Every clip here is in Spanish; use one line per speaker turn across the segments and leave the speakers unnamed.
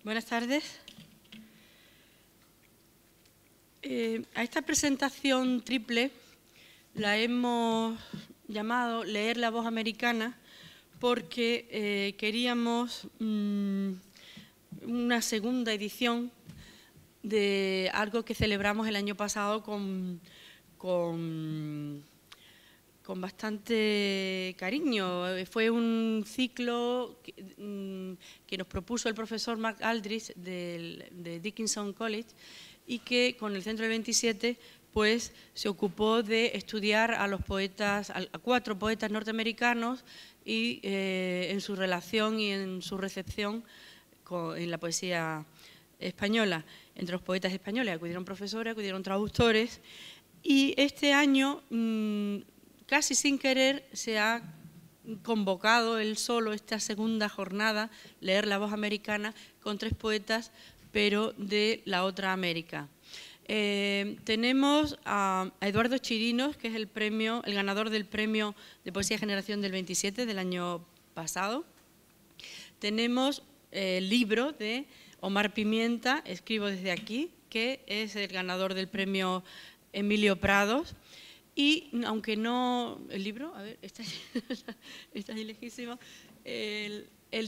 Buenas tardes. A esta presentación triple la hemos llamado Leer la voz americana porque queríamos una segunda edición de algo que celebramos el año pasado con bastante cariño. Fue un ciclo que nos propuso el profesor Mark Aldrich de Dickinson College y que con el Centro del 27 pues, se ocupó de estudiar a los poetas, a 4 poetas norteamericanos y en su relación y en su recepción en la poesía española. Entre los poetas españoles acudieron profesores, acudieron traductores y este año casi sin querer se ha convocado él solo esta segunda jornada, Leer la voz americana, con 3 poetas, pero de la otra América. Tenemos a Eduardo Chirinos, que es el ganador del premio de Poesía Generación del 27 del año pasado. Tenemos el libro de Omar Pimienta, Escribo desde aquí, que es el ganador del premio Emilio Prados. Y aunque no, el libro, a ver, está ahí lejísimo,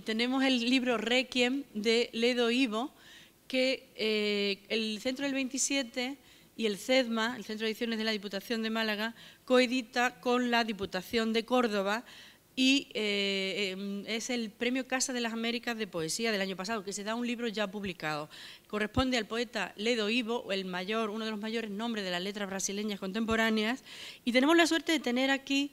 tenemos el libro Requiem de Ledo Ivo, que el Centro del 27 y el CEDMA, el Centro de Ediciones de la Diputación de Málaga, coedita con la Diputación de Córdoba y es el Premio Casa de las Américas de Poesía del año pasado, que se da un libro ya publicado. Corresponde al poeta Ledo Ivo, uno de los mayores nombres de las letras brasileñas contemporáneas, y tenemos la suerte de tener aquí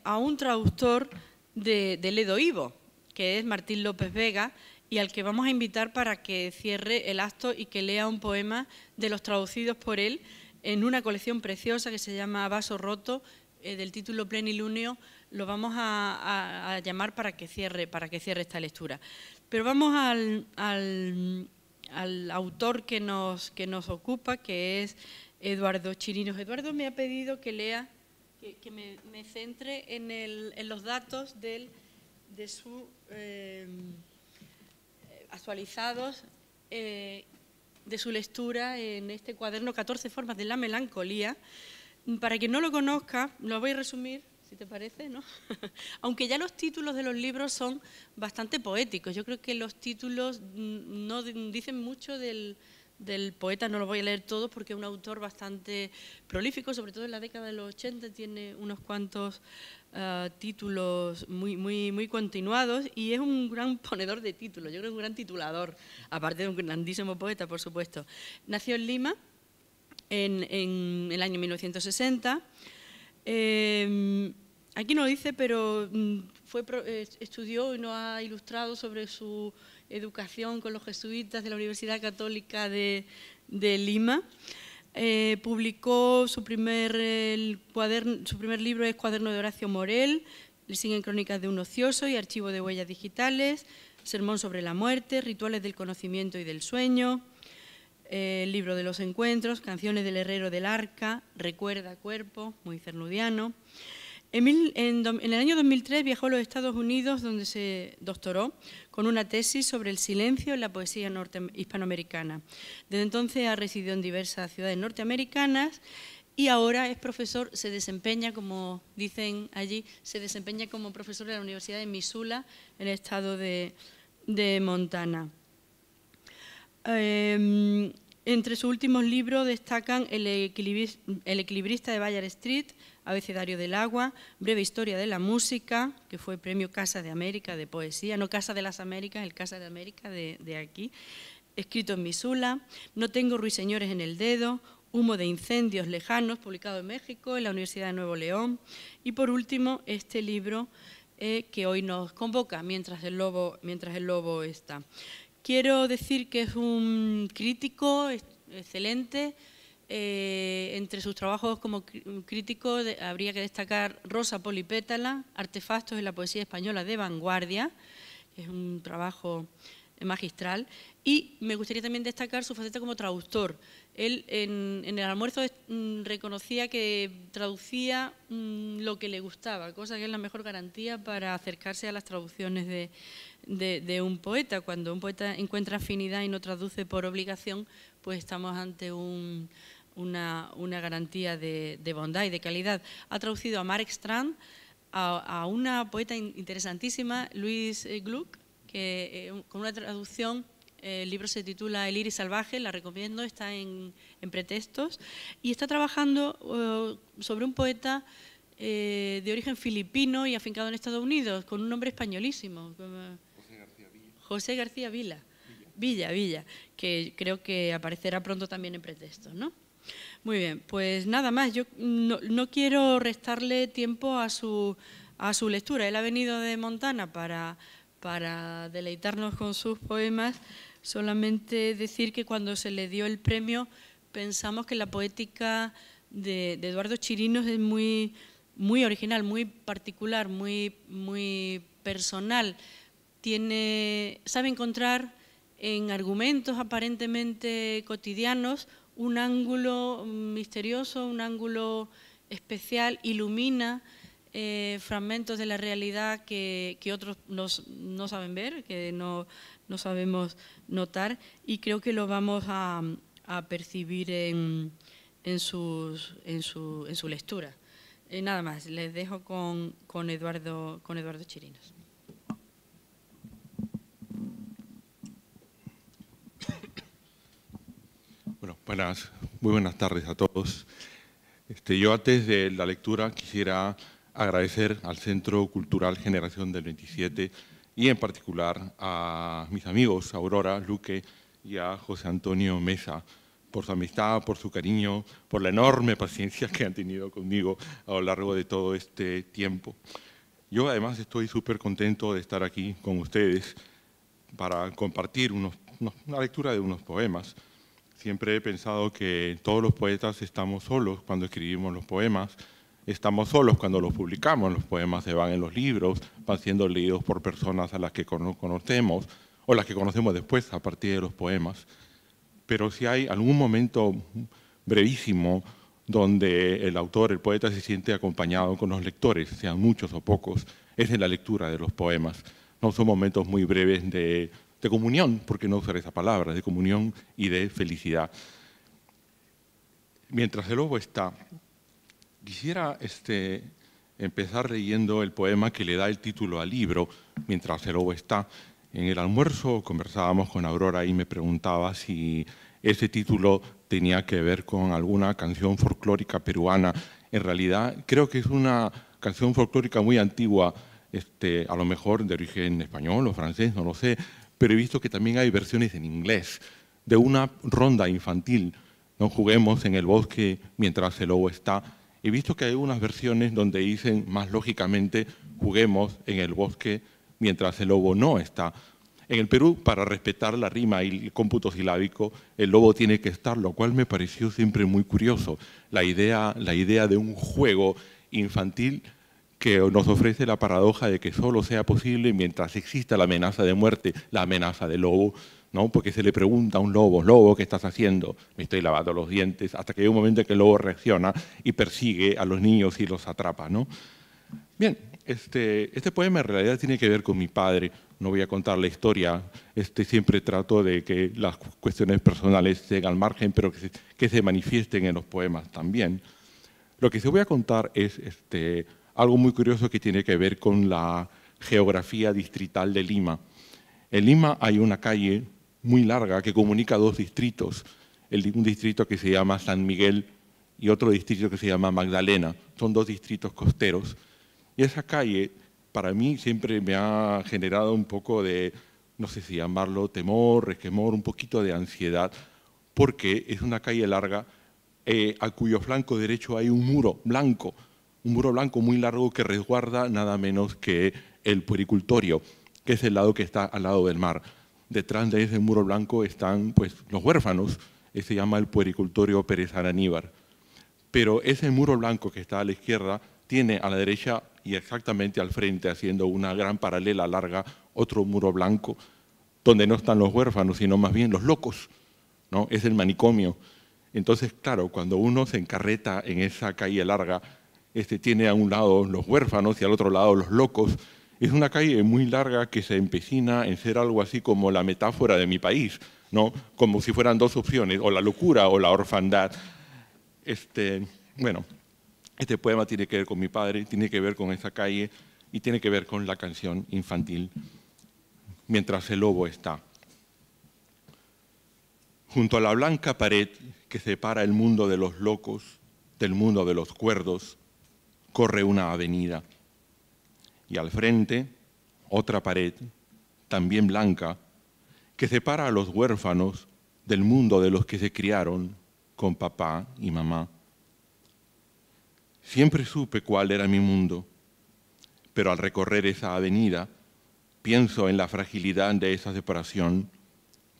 a un traductor de Ledo Ivo, que es Martín López Vega, y al que vamos a invitar para que cierre el acto y que lea un poema de los traducidos por él en una colección preciosa que se llama Vaso Roto, del título Plenilunio. Lo vamos a llamar para que cierre esta lectura. Pero vamos al autor que nos ocupa, que es Eduardo Chirinos. Eduardo me ha pedido que lea, que me centre en los datos de su actualizados de su lectura en este cuaderno 14 formas de la melancolía. Para quien no lo conozca, lo voy a resumir, si te parece, ¿no? Aunque ya los títulos de los libros son bastante poéticos. Yo creo que los títulos no dicen mucho del poeta, no los voy a leer todos porque es un autor bastante prolífico, sobre todo en la década de los 80 tiene unos cuantos títulos muy continuados y es un gran ponedor de títulos, yo creo que un gran titulador, aparte de un grandísimo poeta, por supuesto. Nació en Lima en el año 1960. Aquí no lo dice, pero estudió y nos ha ilustrado sobre su educación con los jesuitas de la Universidad Católica de Lima. Publicó su primer libro es Cuaderno de Horacio Morel, le siguen Crónicas de un ocioso y Archivo de huellas digitales, Sermón sobre la muerte, Rituales del conocimiento y del sueño, Libro de los encuentros, Canciones del herrero del arca, Recuerda cuerpo, muy cernudiano. En el año 2003 viajó a los Estados Unidos, donde se doctoró con una tesis sobre el silencio en la poesía hispanoamericana. Desde entonces ha residido en diversas ciudades norteamericanas y ahora es profesor, se desempeña, como dicen allí, se desempeña como profesor de la Universidad de Missoula, en el estado de Montana. Entre sus últimos libros destacan El equilibrista de Bayard Street, Abecedario del agua, Breve historia de la música, que fue premio Casa de América de poesía, no Casa de las Américas, el Casa de América de aquí, escrito en Missoula, No tengo ruiseñores en el dedo, Humo de incendios lejanos, publicado en México, en la Universidad de Nuevo León, y por último este libro que hoy nos convoca, Mientras el lobo está. Quiero decir que es un crítico excelente. Entre sus trabajos como crítico habría que destacar Rosa Polipétala, Artefactos en la poesía española de vanguardia, que es un trabajo magistral. Y me gustaría también destacar su faceta como traductor. Él en el almuerzo reconocía que traducía lo que le gustaba, cosa que es la mejor garantía para acercarse a las traducciones de un poeta. Cuando un poeta encuentra afinidad y no traduce por obligación, pues estamos ante una garantía de bondad y de calidad. Ha traducido a Marek Strand, a una poeta interesantísima, Louise Gluck, que con una traducción, el libro se titula El iris salvaje, la recomiendo, está en pretextos, y está trabajando sobre un poeta de origen filipino y afincado en Estados Unidos, con un nombre españolísimo, José García Villa, que creo que aparecerá pronto también en pretextos, ¿no? Muy bien, pues nada más, yo no quiero restarle tiempo a su lectura. Él ha venido de Montana para deleitarnos con sus poemas. Solamente decir que cuando se le dio el premio pensamos que la poética de Eduardo Chirinos es muy original, muy particular, muy personal. Sabe encontrar en argumentos aparentemente cotidianos un ángulo misterioso, un ángulo especial, ilumina fragmentos de la realidad que otros no saben ver, que no sabemos notar, y creo que lo vamos a percibir en su lectura. Nada más, les dejo con Eduardo Chirinos.
Bueno, muy buenas tardes a todos. Yo antes de la lectura quisiera agradecer al Centro Cultural Generación del 27 y en particular a mis amigos Aurora, Luque y a José Antonio Mesa por su amistad, por su cariño, por la enorme paciencia que han tenido conmigo a lo largo de todo este tiempo. Yo además estoy súper contento de estar aquí con ustedes para compartir una lectura de unos poemas. Siempre he pensado que todos los poetas estamos solos cuando escribimos los poemas, estamos solos cuando los publicamos, los poemas se van en los libros, van siendo leídos por personas a las que conocemos o las que conocemos después a partir de los poemas. Pero si hay algún momento brevísimo donde el autor, el poeta, se siente acompañado con los lectores, sean muchos o pocos, es en la lectura de los poemas. No son momentos muy breves de comunión, porque no usar esa palabra, de comunión y de felicidad. Mientras el lobo está, quisiera empezar leyendo el poema que le da el título al libro, Mientras el lobo está. En el almuerzo conversábamos con Aurora y me preguntaba si ese título tenía que ver con alguna canción folclórica peruana. En realidad creo que es una canción folclórica muy antigua, a lo mejor de origen español o francés, no lo sé, pero he visto que también hay versiones en inglés de una ronda infantil. No juguemos en el bosque mientras el lobo está. He visto que hay unas versiones donde dicen más lógicamente juguemos en el bosque mientras el lobo no está. En el Perú, para respetar la rima y el cómputo silábico, el lobo tiene que estar, lo cual me pareció siempre muy curioso. La idea de un juego infantil que nos ofrece la paradoja de que solo sea posible mientras exista la amenaza de muerte, la amenaza del lobo, ¿no? Porque se le pregunta a un lobo, lobo, ¿qué estás haciendo? Me estoy lavando los dientes, hasta que hay un momento en que el lobo reacciona y persigue a los niños y los atrapa, ¿no? Bien, este poema en realidad tiene que ver con mi padre. No voy a contar la historia, siempre trato de que las cuestiones personales estén al margen, pero que se manifiesten en los poemas también. Lo que se voy a contar es algo muy curioso que tiene que ver con la geografía distrital de Lima. En Lima hay una calle muy larga que comunica dos distritos, un distrito que se llama San Miguel y otro distrito que se llama Magdalena. Son dos distritos costeros. Y esa calle, para mí, siempre me ha generado un poco de, no sé si llamarlo temor, resquemor, un poquito de ansiedad, porque es una calle larga a cuyo flanco derecho hay un muro blanco muy largo que resguarda nada menos que el puericultorio, que es el lado que está al lado del mar. Detrás de ese muro blanco están pues, los huérfanos, se llama el puericultorio Pérez Araníbar. Pero ese muro blanco que está a la izquierda tiene a la derecha y exactamente al frente, haciendo una gran paralela larga, otro muro blanco. donde no están los huérfanos, sino más bien los locos, ¿no? Es el manicomio. Entonces, claro, cuando uno se encarreta en esa calle larga, tiene a un lado los huérfanos y al otro lado los locos. Es una calle muy larga que se empecina en ser algo así como la metáfora de mi país, ¿no? Como si fueran dos opciones, o la locura o la orfandad. Bueno, este poema tiene que ver con mi padre, tiene que ver con esa calle y tiene que ver con la canción infantil, Mientras el lobo está. Junto a la blanca pared que separa el mundo de los locos del mundo de los cuerdos, corre una avenida. Y al frente, otra pared, también blanca, que separa a los huérfanos del mundo de los que se criaron con papá y mamá. Siempre supe cuál era mi mundo, pero al recorrer esa avenida, pienso en la fragilidad de esa separación,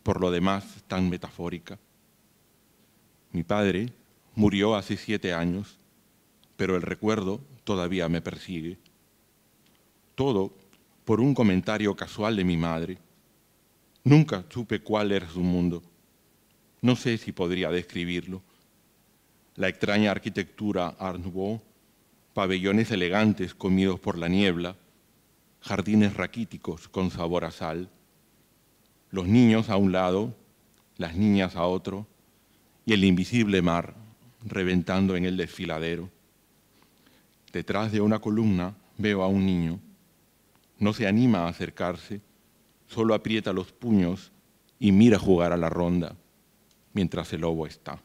por lo demás tan metafórica. Mi padre murió hace 7 años, pero el recuerdo todavía me persigue. Todo por un comentario casual de mi madre. Nunca supe cuál era su mundo. No sé si podría describirlo. La extraña arquitectura Art Nouveau, pabellones elegantes comidos por la niebla, jardines raquíticos con sabor a sal, los niños a un lado, las niñas a otro, y el invisible mar reventando en el desfiladero. Detrás de una columna veo a un niño. No se anima a acercarse, solo aprieta los puños y mira jugar a la ronda mientras el lobo está.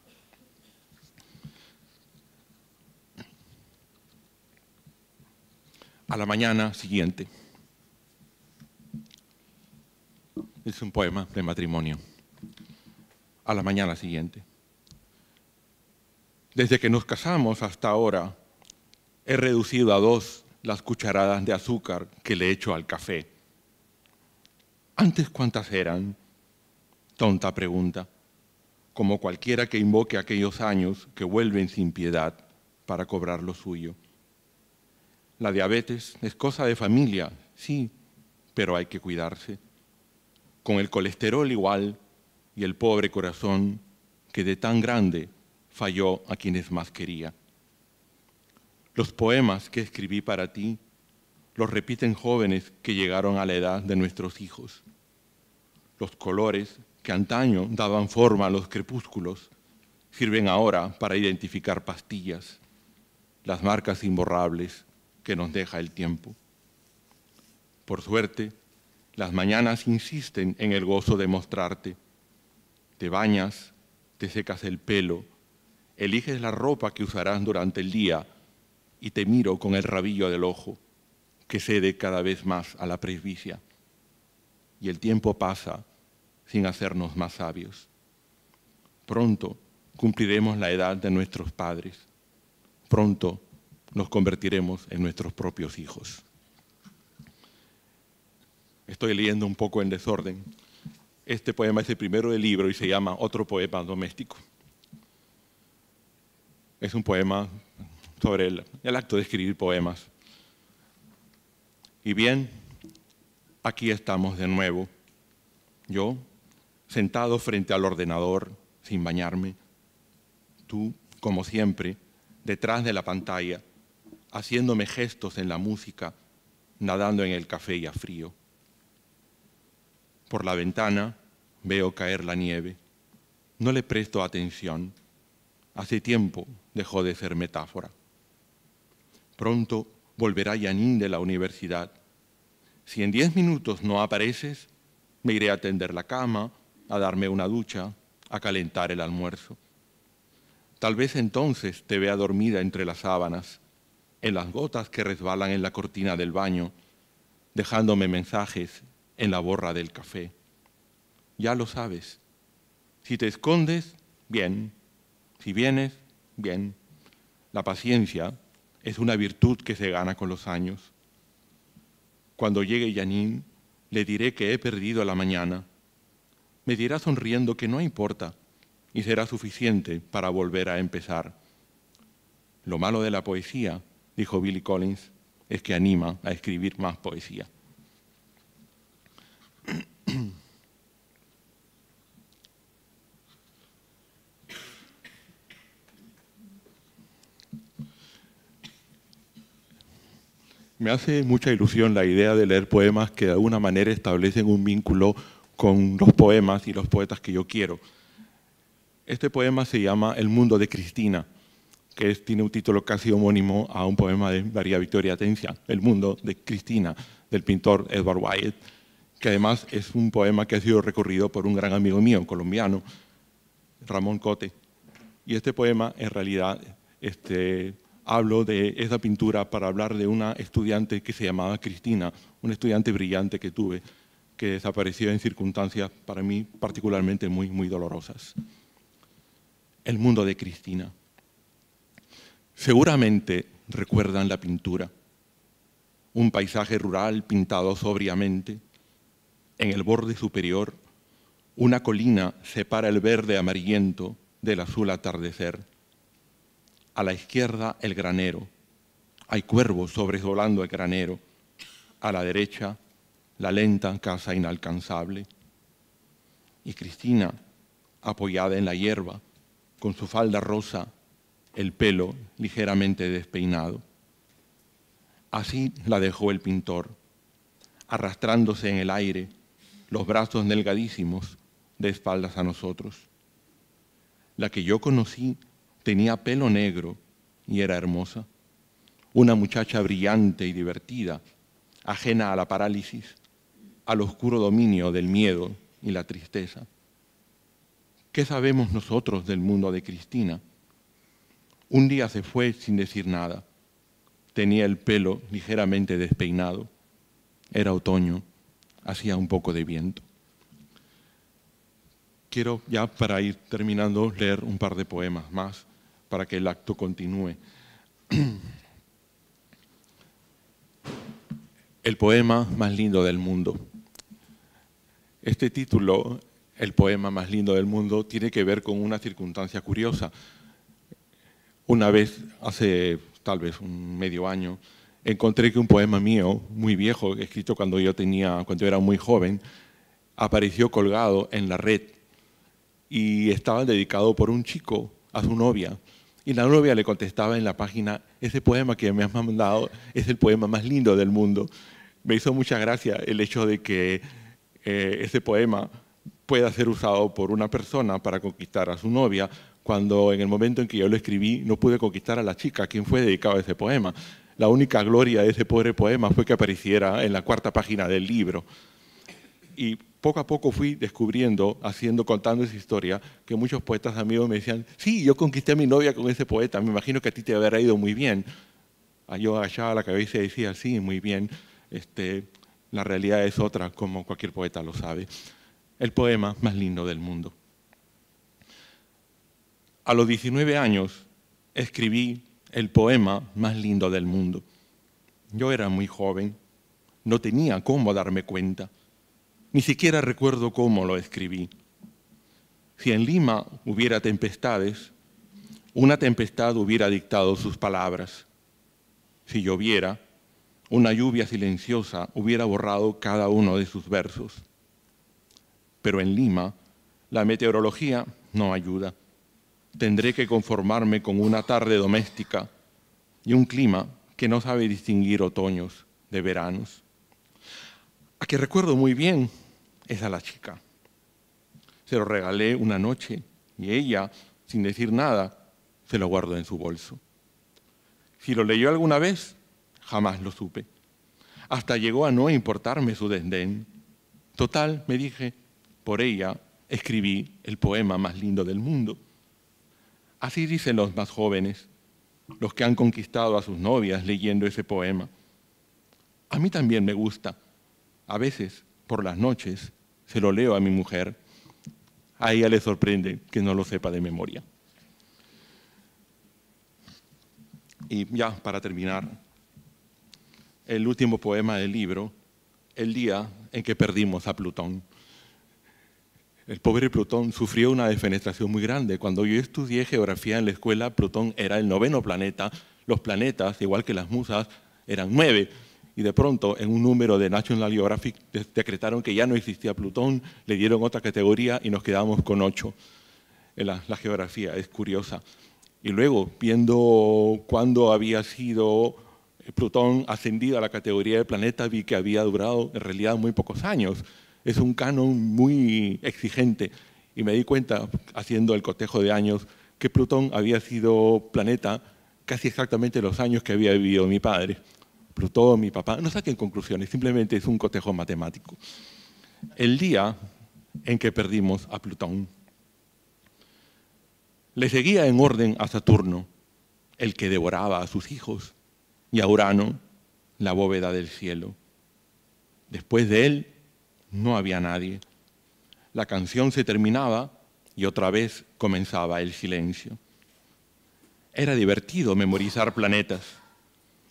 A la mañana siguiente. Es un poema de matrimonio. A la mañana siguiente. Desde que nos casamos hasta ahora, he reducido a 2 las cucharadas de azúcar que le echo al café. ¿Antes cuántas eran? Tonta pregunta, como cualquiera que invoque aquellos años que vuelven sin piedad para cobrar lo suyo. La diabetes es cosa de familia, sí, pero hay que cuidarse. Con el colesterol igual y el pobre corazón que de tan grande falló a quienes más quería. Los poemas que escribí para ti los repiten jóvenes que llegaron a la edad de nuestros hijos. Los colores que antaño daban forma a los crepúsculos sirven ahora para identificar pastillas, las marcas imborrables que nos deja el tiempo. Por suerte, las mañanas insisten en el gozo de mostrarte. Te bañas, te secas el pelo, eliges la ropa que usarás durante el día y te miro con el rabillo del ojo, que cede cada vez más a la presbicia. Y el tiempo pasa sin hacernos más sabios. Pronto cumpliremos la edad de nuestros padres. Pronto nos convertiremos en nuestros propios hijos. Estoy leyendo un poco en desorden. Este poema es el primero del libro y se llama Otro poema doméstico. Es un poema sobre el acto de escribir poemas. Y bien, aquí estamos de nuevo. Yo, sentado frente al ordenador, sin bañarme. Tú, como siempre, detrás de la pantalla, haciéndome gestos en la música, nadando en el café ya frío. Por la ventana veo caer la nieve. No le presto atención. Hace tiempo dejó de ser metáfora. Pronto volverá Janine de la universidad. Si en 10 minutos no apareces, me iré a tender la cama, a darme una ducha, a calentar el almuerzo. Tal vez entonces te vea dormida entre las sábanas, en las gotas que resbalan en la cortina del baño, dejándome mensajes en la borra del café. Ya lo sabes. Si te escondes, bien. Si vienes, bien. La paciencia es una virtud que se gana con los años. Cuando llegue Janine, le diré que he perdido la mañana. Me dirá sonriendo que no importa y será suficiente para volver a empezar. Lo malo de la poesía, dijo Billy Collins, es que anima a escribir más poesía. Me hace mucha ilusión la idea de leer poemas que de alguna manera establecen un vínculo con los poemas y los poetas que yo quiero. Este poema se llama El mundo de Cristina, que tiene un título casi homónimo a un poema de María Victoria Atencia, El mundo de Cristina, del pintor Edward Wyatt, que además es un poema que ha sido recorrido por un gran amigo mío, colombiano, Ramón Cote. Y este poema, en realidad, hablo de esa pintura para hablar de una estudiante que se llamaba Cristina, una estudiante brillante que tuve, que desapareció en circunstancias para mí particularmente muy, muy dolorosas. El mundo de Cristina. Seguramente recuerdan la pintura. Un paisaje rural pintado sobriamente. En el borde superior, una colina separa el verde amarillento del azul atardecer. A la izquierda, el granero. Hay cuervos sobrevolando el granero. A la derecha, la lenta casa inalcanzable. Y Cristina, apoyada en la hierba, con su falda rosa, el pelo ligeramente despeinado. Así la dejó el pintor, arrastrándose en el aire, los brazos delgadísimos, de espaldas a nosotros. La que yo conocí tenía pelo negro y era hermosa, una muchacha brillante y divertida, ajena a la parálisis, al oscuro dominio del miedo y la tristeza. ¿Qué sabemos nosotros del mundo de Cristina? Un día se fue sin decir nada. Tenía el pelo ligeramente despeinado. Era otoño, hacía un poco de viento. Quiero ya, para ir terminando, leer un par de poemas más para que el acto continúe. El poema más lindo del mundo. Este título, El poema más lindo del mundo, tiene que ver con una circunstancia curiosa. Una vez, hace tal vez un medio año, encontré que un poema mío, muy viejo, escrito cuando yo era muy joven, apareció colgado en la red y estaba dedicado por un chico a su novia. Y la novia le contestaba en la página: ese poema que me has mandado es el poema más lindo del mundo. Me hizo mucha gracia el hecho de que ese poema pueda ser usado por una persona para conquistar a su novia, cuando en el momento en que yo lo escribí no pude conquistar a la chica a quien fue dedicado ese poema. La única gloria de ese pobre poema fue que apareciera en la 4ª página del libro. Y poco a poco fui descubriendo, contando esa historia, que muchos poetas amigos me decían: sí, yo conquisté a mi novia con ese poeta, me imagino que a ti te habrá ido muy bien. Yo agachaba la cabeza y decía: sí, muy bien. La realidad es otra, como cualquier poeta lo sabe. El poema más lindo del mundo. A los 19 años escribí el poema más lindo del mundo. Yo era muy joven, no tenía cómo darme cuenta, ni siquiera recuerdo cómo lo escribí. Si en Lima hubiera tempestades, una tempestad hubiera dictado sus palabras. Si lloviera, una lluvia silenciosa hubiera borrado cada uno de sus versos. Pero en Lima, la meteorología no ayuda. Tendré que conformarme con una tarde doméstica y un clima que no sabe distinguir otoños de veranos. A que recuerdo muy bien es a la chica. Se lo regalé una noche y ella, sin decir nada, se lo guardó en su bolso. Si lo leyó alguna vez, jamás lo supe. Hasta llegó a no importarme su desdén. Total, me dije, por ella escribí el poema más lindo del mundo. Así dicen los más jóvenes, los que han conquistado a sus novias leyendo ese poema. A mí también me gusta. A veces, por las noches, se lo leo a mi mujer. A ella le sorprende que no lo sepa de memoria. Y ya, para terminar, el último poema del libro, El día en que perdimos a Plutón. El pobre Plutón sufrió una defenestración muy grande. Cuando yo estudié geografía en la escuela, Plutón era el 9º planeta. Los planetas, igual que las musas, eran 9. Y de pronto, en un número de National Geographic, decretaron que ya no existía Plutón, le dieron otra categoría y nos quedamos con 8. La geografía es curiosa. Y luego, viendo cuándo había sido Plutón ascendido a la categoría de planeta vi que había durado en realidad muy pocos años. Es un canon muy exigente y me di cuenta, haciendo el cotejo de años, que Plutón había sido planeta casi exactamente los años que había vivido mi padre. Plutón, mi papá, no saquen conclusiones, simplemente es un cotejo matemático. El día en que perdimos a Plutón. Le seguía en orden a Saturno, el que devoraba a sus hijos, y a Urano, la bóveda del cielo. Después de él, no había nadie. La canción se terminaba y otra vez comenzaba el silencio. Era divertido memorizar planetas.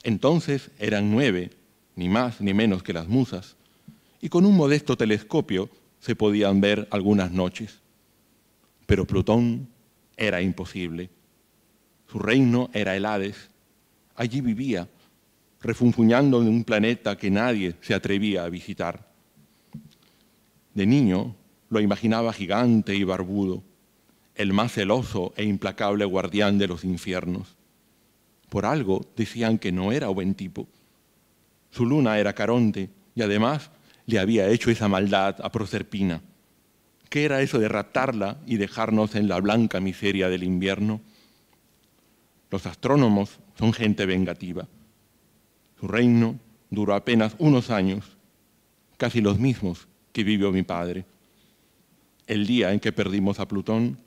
Entonces eran 9, ni más ni menos que las musas, y con un modesto telescopio se podían ver algunas noches. Pero Plutón era imposible. Su reino era el Hades. Allí vivía, refunfuñando en un planeta que nadie se atrevía a visitar. De niño lo imaginaba gigante y barbudo, el más celoso e implacable guardián de los infiernos. Por algo decían que no era buen tipo. Su luna era Caronte y además le había hecho esa maldad a Proserpina. ¿Qué era eso de raptarla y dejarnos en la blanca miseria del invierno? Los astrónomos son gente vengativa. Su reino duró apenas unos años, casi los mismos que vivió mi padre. El día en que perdimos a Plutón,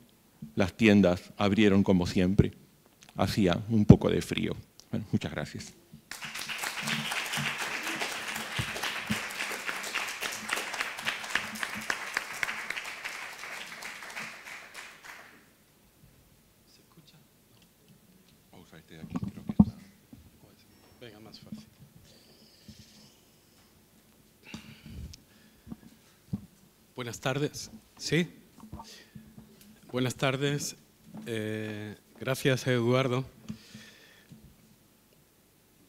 las tiendas abrieron como siempre. Hacía un poco de frío. Bueno, muchas gracias.
¿Se escucha?
Vamos a usar este de aquí, creo que está.
Venga, más fácil. Buenas tardes. ¿Sí? Buenas tardes. Gracias, Eduardo.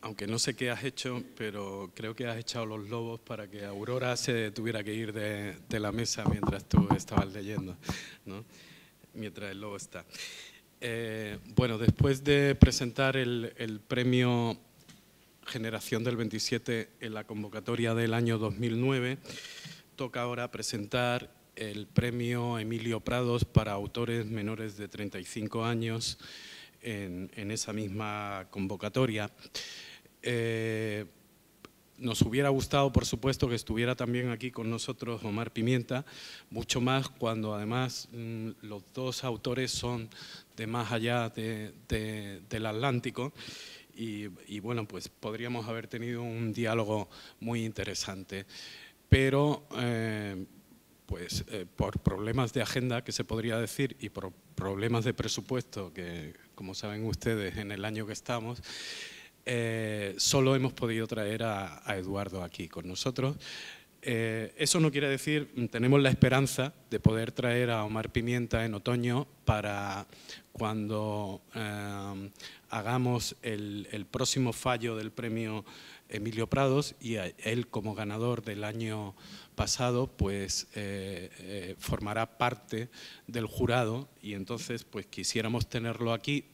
Aunque no sé qué has hecho, pero creo que has echado los lobos para que Aurora se tuviera que ir de la mesa mientras tú estabas leyendo, ¿no? Mientras el lobo está. Bueno, después de presentar el premio Generación del 27 en la convocatoria del año 2009, toca ahora presentar el premio Emilio Prados para autores menores de 35 años en esa misma convocatoria. Nos hubiera gustado, por supuesto, que estuviera también aquí con nosotros Omar Pimienta, mucho más cuando además los dos autores son de más allá del Atlántico y bueno, pues podríamos haber tenido un diálogo muy interesante. Pero pues por problemas de agenda, que se podría decir, y por problemas de presupuesto, que como saben ustedes en el año que estamos, solo hemos podido traer a Eduardo aquí con nosotros. Eso no quiere decir, tenemos la esperanza de poder traer a Omar Pimienta en otoño para cuando hagamos el próximo fallo del premio Emilio Prados y a él como ganador del año pasado pues formará parte del jurado y entonces pues quisiéramos tenerlo aquí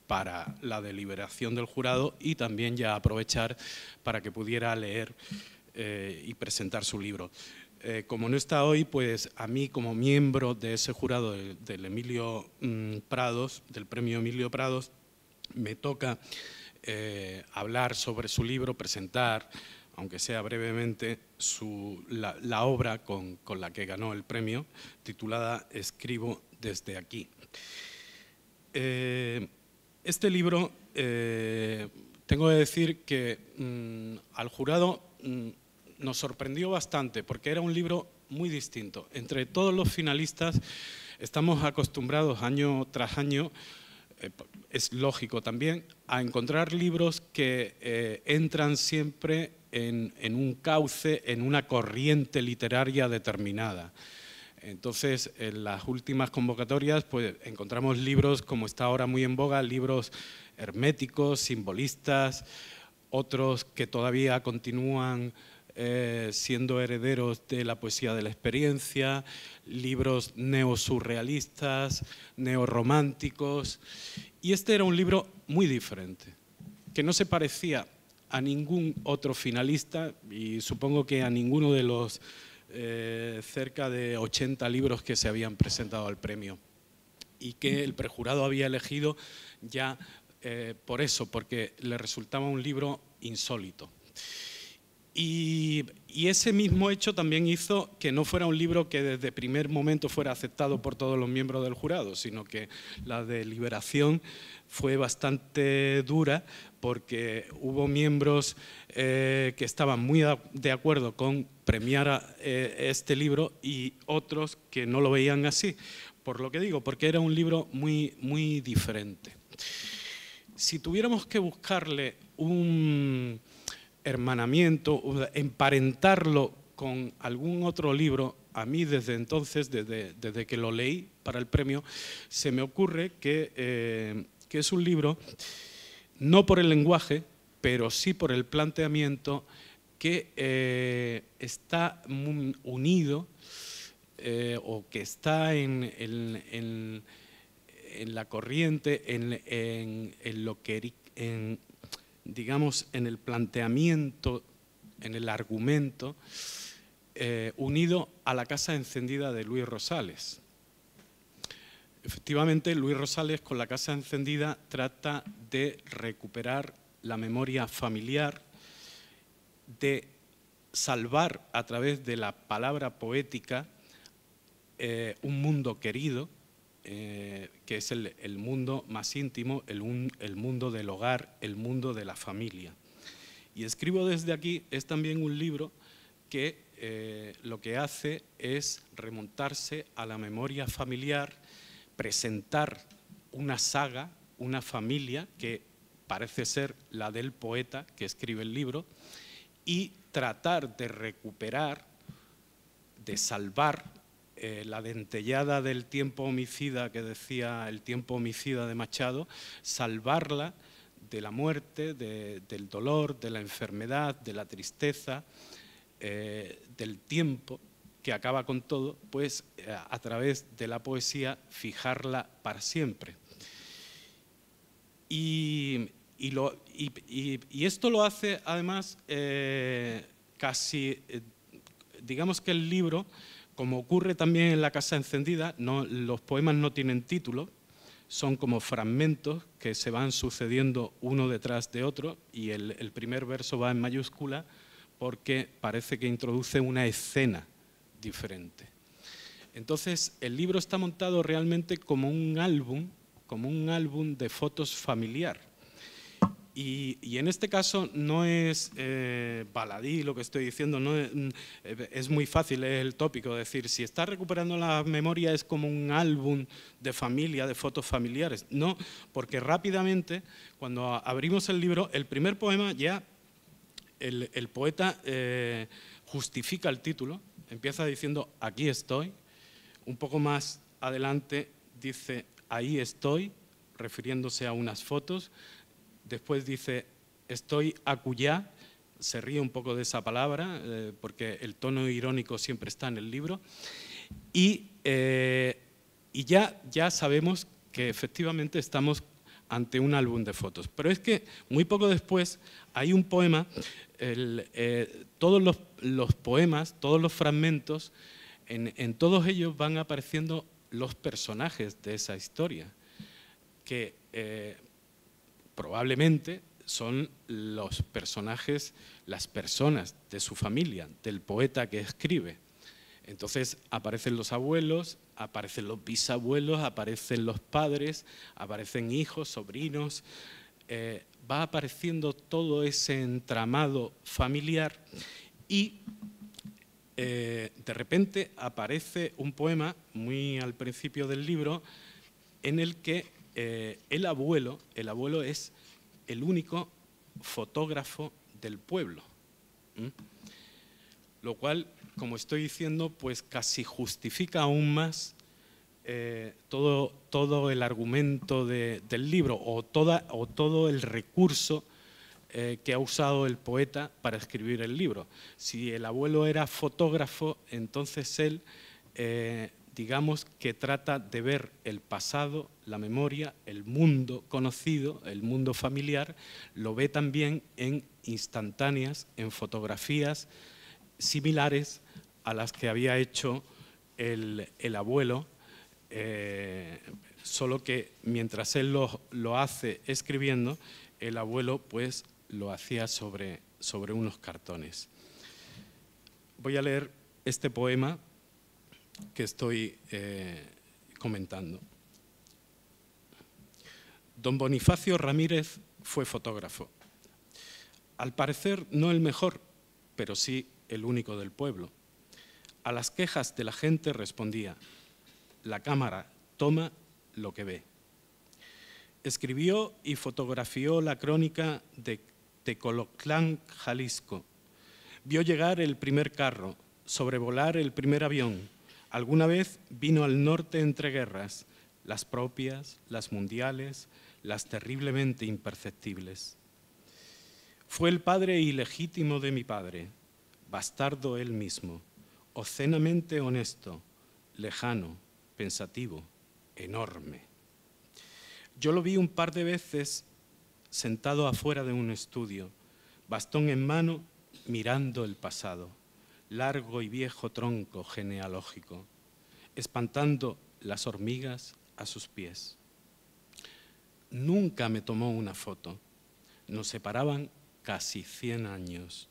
para la deliberación del jurado y también ya aprovechar para que pudiera leer y presentar su libro. Como no está hoy, pues a mí como miembro de ese jurado del Emilio Prados, del premio Emilio Prados, me toca hablar sobre su libro, presentar, aunque sea brevemente, la obra con la que ganó el premio, titulada Escribo desde aquí. Este libro, tengo que decir que al jurado nos sorprendió bastante porque era un libro muy distinto. Entre todos los finalistas estamos acostumbrados año tras año, es lógico también, a encontrar libros que entran siempre en un cauce, en una corriente literaria determinada. Entonces, en las últimas convocatorias pues, encontramos libros, como está ahora muy en boga, libros herméticos, simbolistas, otros que todavía continúan siendo herederos de la poesía de la experiencia, libros neosurrealistas, neorrománticos. Y este era un libro muy diferente, que no se parecía a ningún otro finalista y supongo que a ninguno de los cerca de 80 libros que se habían presentado al premio, y que el prejurado había elegido ya por eso, porque le resultaba un libro insólito. Y ese mismo hecho también hizo que no fuera un libro que desde primer momento fuera aceptado por todos los miembros del jurado, sino que la deliberación fue bastante dura, porque hubo miembros que estaban muy de acuerdo con premiar este libro y otros que no lo veían así. Por lo que digo, porque era un libro muy, muy diferente. Si tuviéramos que buscarle un hermanamiento, emparentarlo con algún otro libro, a mí desde entonces, desde que lo leí para el premio, se me ocurre que es un libro, no por el lenguaje, pero sí por el planteamiento, que está unido o que está en la corriente, en lo que digamos, en el planteamiento, en el argumento, unido a La casa encendida de Luis Rosales. Efectivamente, Luis Rosales con La casa encendida trata de recuperar la memoria familiar, de salvar a través de la palabra poética un mundo querido, que es el mundo más íntimo, el mundo del hogar, el mundo de la familia. Y Escribo desde aquí es también un libro que lo que hace es remontarse a la memoria familiar, presentar una saga, una familia que parece ser la del poeta que escribe el libro, y tratar de recuperar, de salvar la dentellada del tiempo homicida que decía El tiempo homicida de Machado, salvarla de la muerte, del dolor, de la enfermedad, de la tristeza, del tiempo que acaba con todo, pues a través de la poesía fijarla para siempre. Y esto lo hace además casi, digamos que el libro, como ocurre también en La casa encendida, los poemas no tienen título, son como fragmentos que se van sucediendo uno detrás de otro, y el primer verso va en mayúscula porque parece que introduce una escena diferente. Entonces, el libro está montado realmente como un álbum de fotos familiar. Y en este caso no es baladí lo que estoy diciendo, no es muy fácil, es el tópico, decir, si está recuperando la memoria es como un álbum de familia, de fotos familiares. No, porque rápidamente, cuando abrimos el libro, el primer poema ya, el poeta justifica el título, empieza diciendo, aquí estoy, un poco más adelante dice, ahí estoy, refiriéndose a unas fotos. Después dice, estoy acullá, se ríe un poco de esa palabra, porque el tono irónico siempre está en el libro. Y ya sabemos que efectivamente estamos ante un álbum de fotos. Pero es que muy poco después hay un poema, todos los poemas, todos los fragmentos, en todos ellos van apareciendo los personajes de esa historia, que probablemente son los personajes, las personas de su familia, del poeta que escribe. Entonces aparecen los abuelos, aparecen los bisabuelos, aparecen los padres, aparecen hijos, sobrinos, va apareciendo todo ese entramado familiar y de repente aparece un poema muy al principio del libro en el que el abuelo es el único fotógrafo del pueblo. Lo cual, como estoy diciendo, pues casi justifica aún más todo el argumento del libro o todo el recurso que ha usado el poeta para escribir el libro. Si el abuelo era fotógrafo, entonces él, digamos que trata de ver el pasado, la memoria, el mundo conocido, el mundo familiar, lo ve también en instantáneas, en fotografías similares a las que había hecho el abuelo, solo que mientras él lo hace escribiendo, el abuelo pues lo hacía sobre unos cartones. Voy a leer este poema que estoy comentando. Don Bonifacio Ramírez fue fotógrafo. Al parecer no el mejor, pero sí el único del pueblo. A las quejas de la gente respondía: la cámara toma lo que ve. Escribió y fotografió la crónica de Tecoloclán, Jalisco. Vio llegar el primer carro, sobrevolar el primer avión. Alguna vez vino al norte entre guerras, las propias, las mundiales, las terriblemente imperceptibles. Fue el padre ilegítimo de mi padre, bastardo él mismo, obscenamente honesto, lejano, pensativo, enorme. Yo lo vi un par de veces sentado afuera de un estudio, bastón en mano, mirando el pasado, largo y viejo tronco genealógico, espantando las hormigas a sus pies. Nunca me tomó una foto. Nos separaban casi 100 años.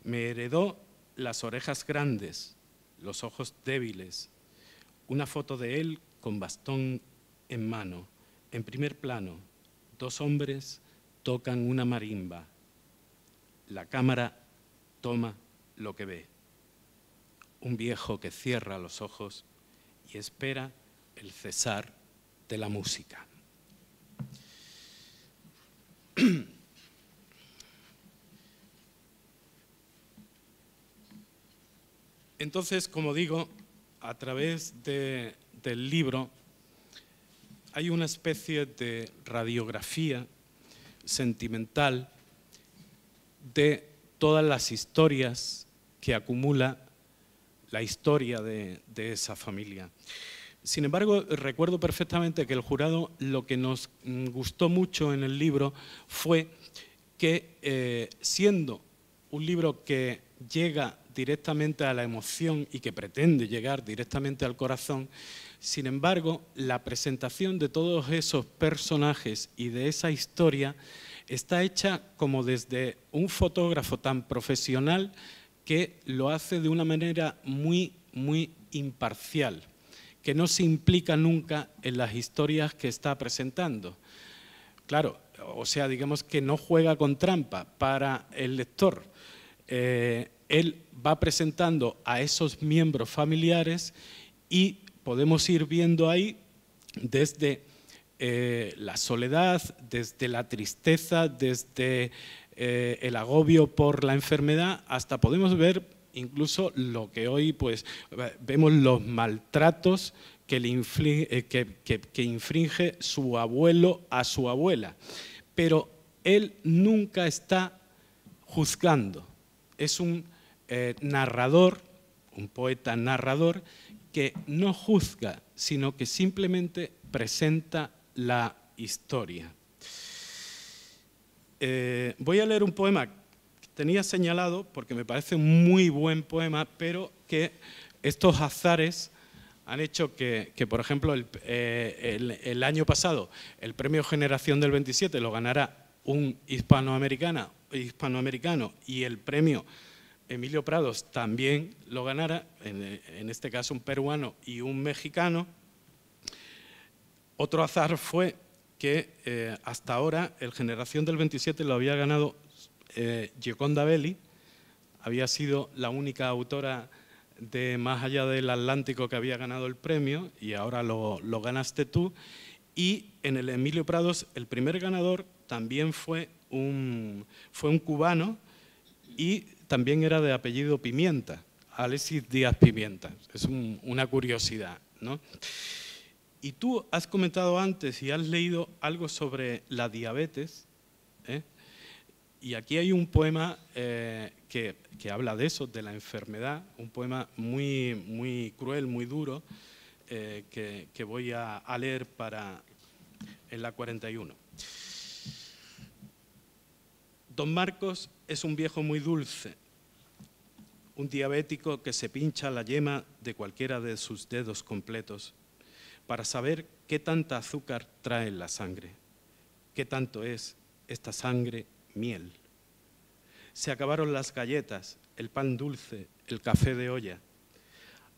Me heredó las orejas grandes, los ojos débiles, una foto de él con bastón en mano, en primer plano, 2 hombres tocan una marimba. La cámara toma lo que ve. Un viejo que cierra los ojos y espera el cesar de la música. Entonces, como digo, a través del libro hay una especie de radiografía sentimental de todas las historias que acumula la historia de esa familia. Sin embargo, recuerdo perfectamente que el jurado lo que nos gustó mucho en el libro fue que, siendo un libro que llega directamente a la emoción y que pretende llegar directamente al corazón, sin embargo, la presentación de todos esos personajes y de esa historia está hecha como desde un fotógrafo tan profesional que lo hace de una manera muy, muy imparcial, que no se implica nunca en las historias que está presentando. Claro, o sea, digamos que no juega con trampa para el lector. Él va presentando a esos miembros familiares y podemos ir viendo ahí desde la soledad, desde la tristeza, desde el agobio por la enfermedad, hasta podemos ver incluso lo que hoy pues vemos, los maltratos que infringe su abuelo a su abuela. Pero él nunca está juzgando. Es un narrador, un poeta narrador, que no juzga, sino que simplemente presenta la historia. Voy a leer un poema que tenía señalado porque me parece un muy buen poema, pero que estos azares han hecho que por ejemplo, el año pasado el premio Generación del 27 lo ganara un hispanoamericano y el premio Emilio Prados también lo ganara, en este caso un peruano y un mexicano. Otro azar fue que hasta ahora el Generación del 27 lo había ganado Gioconda Belli, había sido la única autora de Más allá del Atlántico que había ganado el premio y ahora lo ganaste tú. Y en el Emilio Prados el primer ganador también fue un cubano y también era de apellido Pimienta, Alexis Díaz Pimienta. Es una curiosidad, ¿no? Y tú has comentado antes y has leído algo sobre la diabetes, ¿eh? Y aquí hay un poema que habla de eso, de la enfermedad, un poema muy, muy cruel, muy duro, que voy a leer en la 41. Don Marcos es un viejo muy dulce, un diabético que se pincha la yema de cualquiera de sus dedos completos para saber qué tanta azúcar trae en la sangre, qué tanto es esta sangre miel. Se acabaron las galletas, el pan dulce, el café de olla.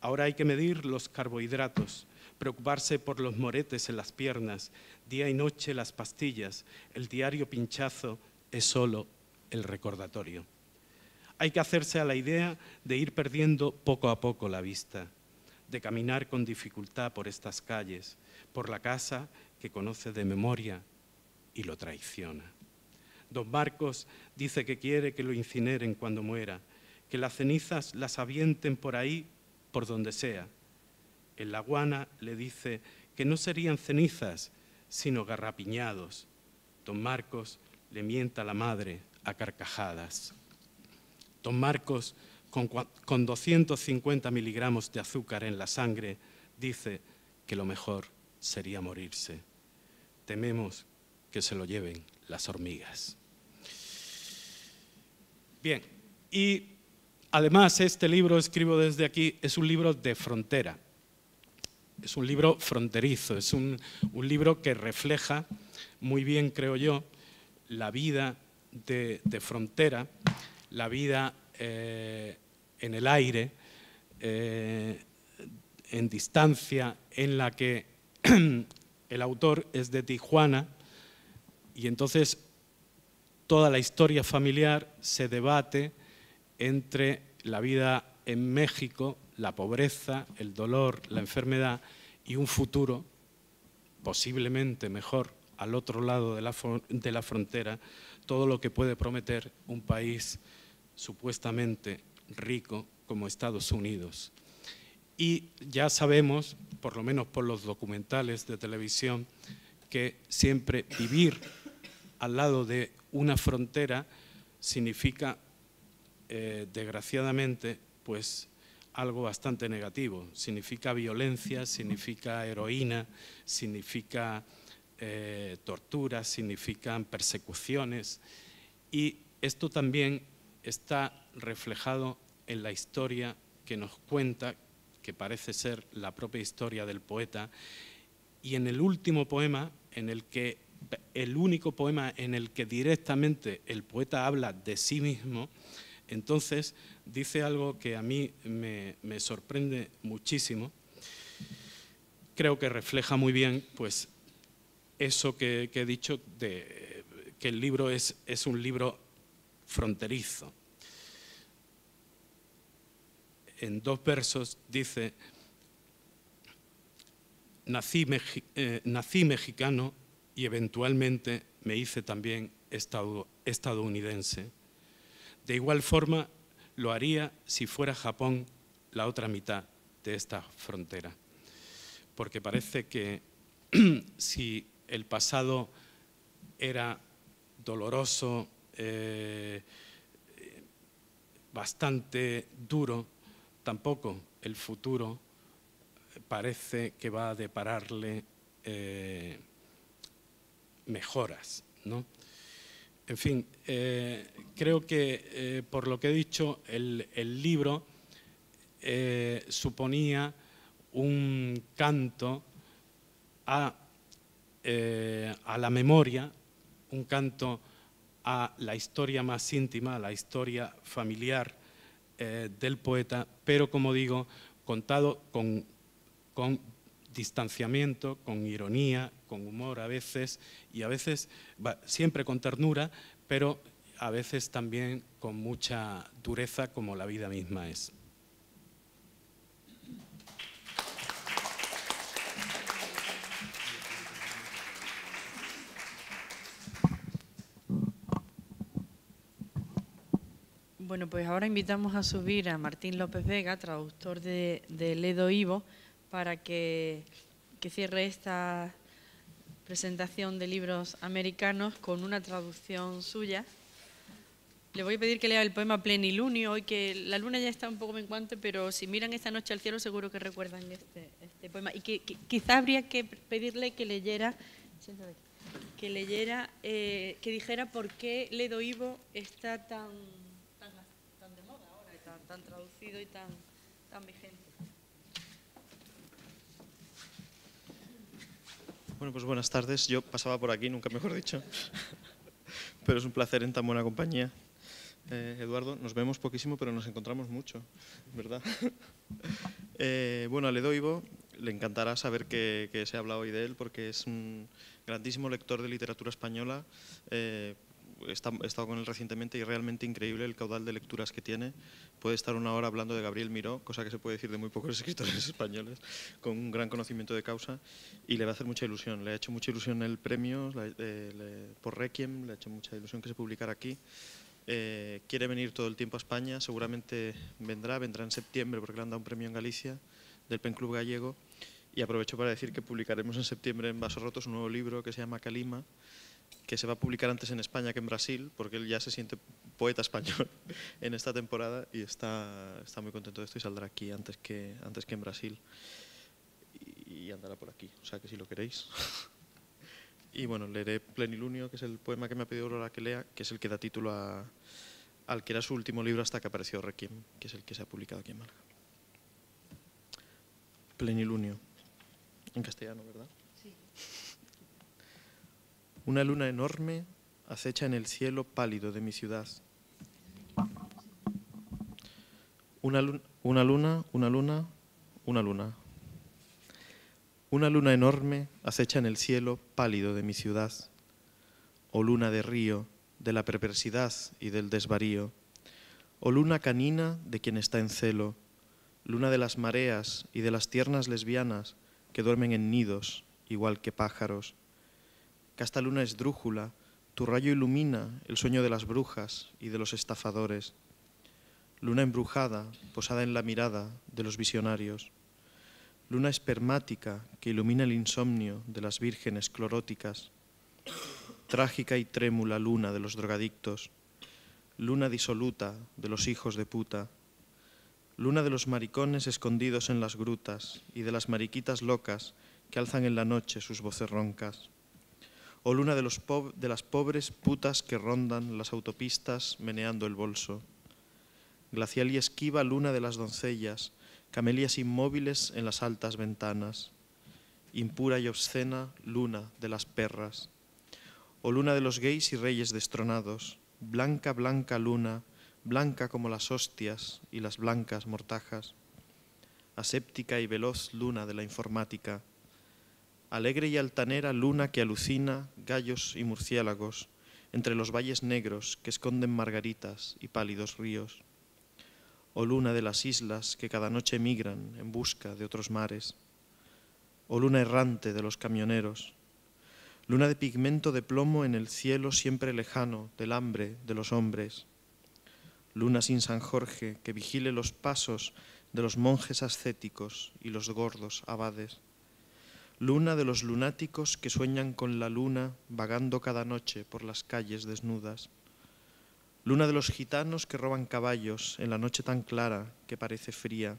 Ahora hay que medir los carbohidratos, preocuparse por los moretes en las piernas, día y noche las pastillas, el diario pinchazo es solo el recordatorio. Hay que hacerse a la idea de ir perdiendo poco a poco la vista, de caminar con dificultad por estas calles, por la casa que conoce de memoria y lo traiciona. Don Marcos dice que quiere que lo incineren cuando muera, que las cenizas las avienten por ahí, por donde sea. El Laguana le dice que no serían cenizas, sino garrapiñados. Don Marcos le mienta a la madre a carcajadas. Don Marcos, con 250 miligramos de azúcar en la sangre, dice que lo mejor sería morirse. Tememos que se lo lleven las hormigas. Bien, y además este libro, escribo desde aquí, es un libro de frontera. Es un libro fronterizo, es un libro que refleja muy bien, creo yo, la vida de frontera, la vida en el aire, en distancia, en la que el autor es de Tijuana y entonces toda la historia familiar se debate entre la vida en México, la pobreza, el dolor, la enfermedad y un futuro posiblemente mejor al otro lado de la frontera, todo lo que puede prometer un país supuestamente rico como Estados Unidos. Y ya sabemos, por lo menos por los documentales de televisión, que siempre vivir al lado de una frontera significa, desgraciadamente, pues algo bastante negativo. Significa violencia, significa heroína, significa torturas, significan persecuciones. Y esto también está reflejado en la historia que nos cuenta, que parece ser la propia historia del poeta, y en el último poema, el único poema en el que directamente el poeta habla de sí mismo, entonces dice algo que a mí me sorprende muchísimo. Creo que refleja muy bien pues, eso que he dicho, de que el libro es un libro fronterizo. En 2 versos dice: nací mexicano y eventualmente me hice también estadounidense. De igual forma lo haría si fuera Japón la otra mitad de esta frontera. Porque parece que si el pasado era doloroso, bastante duro, tampoco el futuro parece que va a depararle mejoras, ¿no? En fin, creo que por lo que he dicho, el libro suponía un canto a la memoria, un canto a la historia más íntima, a la historia familiar del poeta, pero como digo, contado con distanciamiento, con ironía, con humor a veces, y a veces siempre con ternura, pero a veces también con mucha dureza, como la vida misma es.
Bueno, pues ahora invitamos a subir a Martín López Vega, traductor de Ledo Ivo, para que cierre esta presentación de libros americanos con una traducción suya Le voy a pedir que lea el poema Plenilunio, hoy que la luna ya está un poco menguante, pero si miran esta noche al cielo seguro que recuerdan este poema. Y que quizá habría que pedirle que leyera, que dijera por qué Ledo Ivo está tan de moda ahora, y tan traducido y tan vigente.
Bueno, pues buenas tardes. Yo pasaba por aquí, nunca mejor dicho, pero es un placer en tan buena compañía. Eduardo, nos vemos poquísimo, pero nos encontramos mucho, ¿verdad? Bueno, a Ledo Ivo le encantará saber que se habla hoy de él, porque es un grandísimo lector de literatura española. He estado con él recientemente y realmente increíble el caudal de lecturas que tiene. Puede estar una hora hablando de Gabriel Miró, cosa que se puede decir de muy pocos escritores españoles, con un gran conocimiento de causa, y le va a hacer mucha ilusión. Le ha hecho mucha ilusión el premio por Requiem, le ha hecho mucha ilusión que se publicara aquí. Quiere venir todo el tiempo a España, seguramente vendrá en septiembre porque le han dado un premio en Galicia del Pen Club Gallego, y aprovecho para decir que publicaremos en septiembre en Vasos Rotos un nuevo libro que se llama Calima, que se va a publicar antes en España que en Brasil, porque él ya se siente poeta español en esta temporada y está muy contento de esto, y saldrá aquí antes que en Brasil, y andará por aquí, o sea que si lo queréis. Y bueno, leeré Plenilunio, que es el poema que me ha pedido Aurora que lea, que es el que da título al que era su último libro hasta que apareció Requiem, que es el que se ha publicado aquí en Málaga. Plenilunio, en castellano, ¿verdad? Sí. Una luna enorme acecha en el cielo pálido de mi ciudad. Una luna. Una luna enorme acecha en el cielo pálido de mi ciudad, o luna de río, de la perversidad y del desvarío, o luna canina de quien está en celo, luna de las mareas y de las tiernas lesbianas que duermen en nidos, igual que pájaros. Casta luna esdrújula, tu rayo ilumina el sueño de las brujas y de los estafadores. Luna embrujada, posada en la mirada de los visionarios. Luna espermática que ilumina el insomnio de las vírgenes cloróticas. Trágica y trémula luna de los drogadictos. Luna disoluta de los hijos de puta. Luna de los maricones escondidos en las grutas y de las mariquitas locas que alzan en la noche sus voces roncas. O luna de las pobres putas que rondan las autopistas meneando el bolso. Glacial y esquiva luna de las doncellas, camelias inmóviles en las altas ventanas. Impura y obscena luna de las perras. O luna de los gays y reyes destronados. Blanca, blanca luna, blanca como las hostias y las blancas mortajas. Aséptica y veloz luna de la informática. Alegre y altanera luna que alucina gallos y murciélagos entre los valles negros que esconden margaritas y pálidos ríos. O luna de las islas que cada noche migran en busca de otros mares. O luna errante de los camioneros. Luna de pigmento de plomo en el cielo siempre lejano del hambre de los hombres. Luna sin San Jorge que vigile los pasos de los monjes ascéticos y los gordos abades. Luna de los lunáticos que sueñan con la luna vagando cada noche por las calles desnudas. Luna de los gitanos que roban caballos en la noche tan clara que parece fría.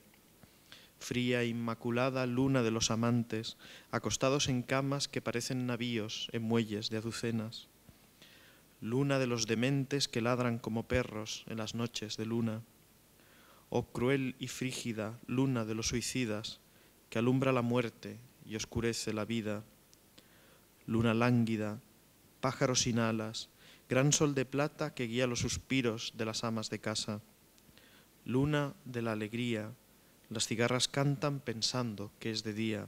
Fría e inmaculada luna de los amantes acostados en camas que parecen navíos en muelles de azucenas. Luna de los dementes que ladran como perros en las noches de luna. Oh cruel y frígida luna de los suicidas que alumbra la muerte y oscurece la vida. Luna lánguida, pájaro sin alas, gran sol de plata que guía los suspiros de las amas de casa. Luna de la alegría, las cigarras cantan pensando que es de día.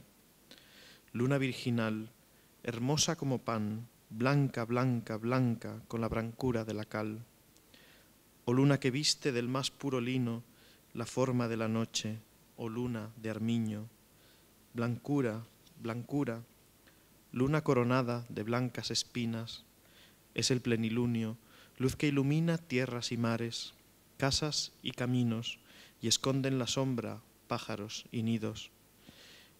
Luna virginal, hermosa como pan, blanca, blanca, blanca, con la blancura de la cal. O luna que viste del más puro lino la forma de la noche, o luna de armiño. Blancura, blancura, luna coronada de blancas espinas. Es el plenilunio, luz que ilumina tierras y mares, casas y caminos, y esconde en la sombra pájaros y nidos.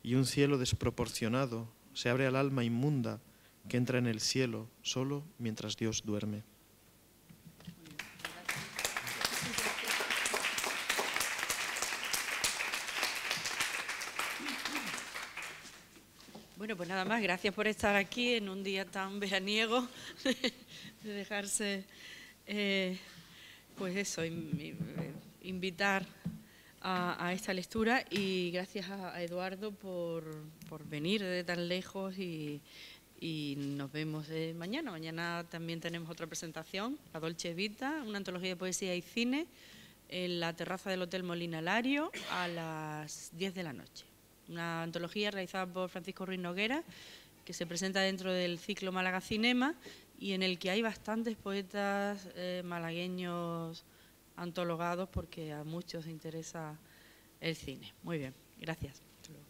Y un cielo desproporcionado se abre al alma inmunda que entra en el cielo solo mientras Dios duerme.
Bueno, pues nada más, gracias por estar aquí en un día tan veraniego, de dejarse, pues eso, invitar a esta lectura, y gracias a Eduardo por venir de tan lejos, y nos vemos mañana. Mañana también tenemos otra presentación, La Dolce Vita, una antología de poesía y cine, en la terraza del Hotel Molina Lario a las 10 de la noche. Una antología realizada por Francisco Ruiz Noguera, que se presenta dentro del ciclo Málaga Cinema, y en el que hay bastantes poetas malagueños antologados, porque a muchos interesa el cine. Muy bien, gracias. Hasta luego.